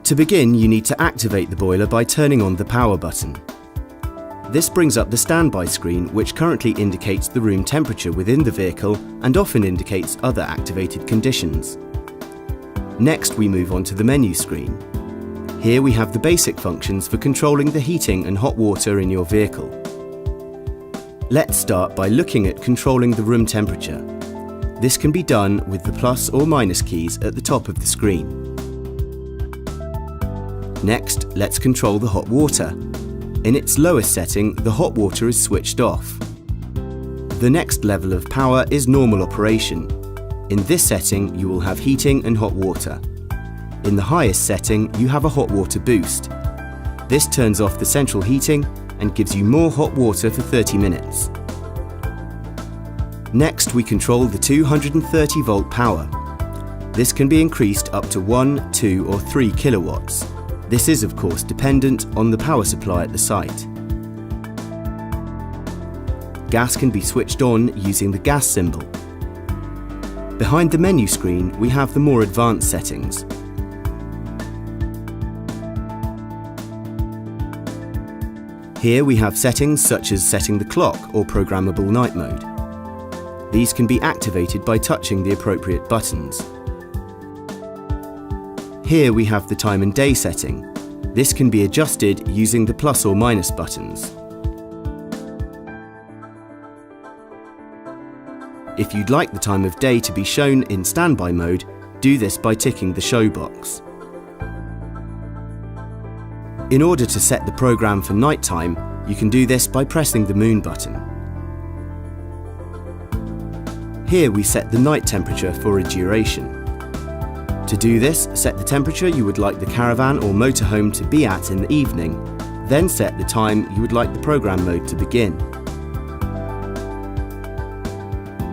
To begin, you need to activate the boiler by turning on the power button. This brings up the standby screen, which currently indicates the room temperature within the vehicle and often indicates other activated conditions. Next, we move on to the menu screen. Here we have the basic functions for controlling the heating and hot water in your vehicle. Let's start by looking at controlling the room temperature. This can be done with the plus or minus keys at the top of the screen. Next, let's control the hot water. In its lowest setting, the hot water is switched off. The next level of power is normal operation. In this setting, you will have heating and hot water. In the highest setting, you have a hot water boost. This turns off the central heating and gives you more hot water for 30 minutes. Next, we control the 230 volt power. This can be increased up to 1, 2 or 3 kilowatts. This is of course dependent on the power supply at the site. Gas can be switched on using the gas symbol. Behind the menu screen, we have the more advanced settings. Here we have settings such as setting the clock or programmable night mode. These can be activated by touching the appropriate buttons. Here we have the time and day setting. This can be adjusted using the plus or minus buttons. If you'd like the time of day to be shown in standby mode, do this by ticking the show box. In order to set the program for nighttime, you can do this by pressing the moon button. Here we set the night temperature for a duration. To do this, set the temperature you would like the caravan or motorhome to be at in the evening, then set the time you would like the program mode to begin.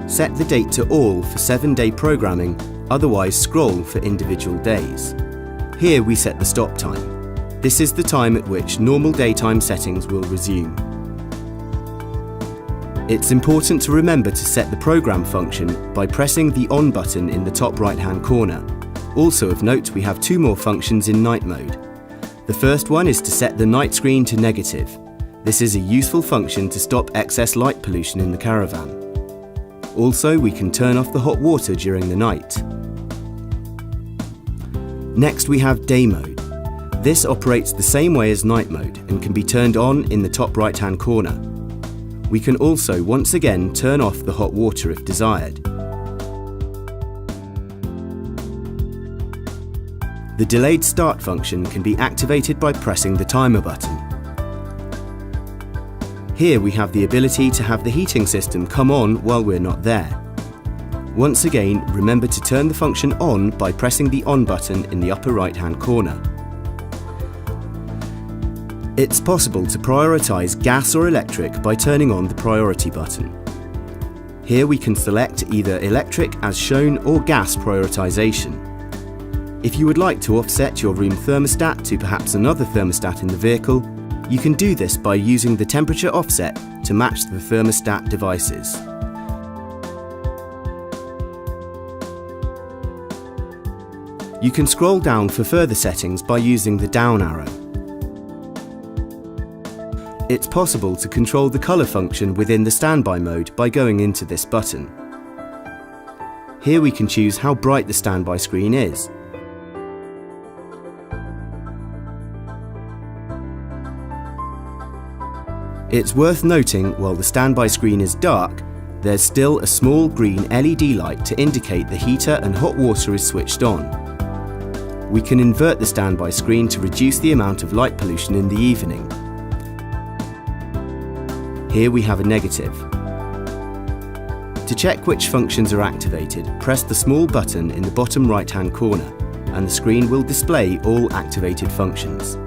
Set the date to all for 7-day programming, otherwise scroll for individual days. Here we set the stop time. This is the time at which normal daytime settings will resume. It's important to remember to set the program function by pressing the on button in the top right-hand corner. Also of note, we have 2 more functions in night mode. The first one is to set the night screen to negative. This is a useful function to stop excess light pollution in the caravan. Also, we can turn off the hot water during the night. Next we have day mode. This operates the same way as night mode and can be turned on in the top right-hand corner. We can also once again turn off the hot water if desired. The delayed start function can be activated by pressing the timer button. Here we have the ability to have the heating system come on while we're not there. Once again, remember to turn the function on by pressing the on button in the upper right-hand corner. It's possible to prioritise gas or electric by turning on the priority button. Here we can select either electric as shown or gas prioritisation. If you would like to offset your room thermostat to perhaps another thermostat in the vehicle, you can do this by using the temperature offset to match the thermostat devices. You can scroll down for further settings by using the down arrow. It's possible to control the colour function within the standby mode by going into this button. Here we can choose how bright the standby screen is. It's worth noting, while the standby screen is dark, there's still a small green LED light to indicate the heater and hot water is switched on. We can invert the standby screen to reduce the amount of light pollution in the evening. Here we have a negative. To check which functions are activated, press the small button in the bottom right-hand corner, and the screen will display all activated functions.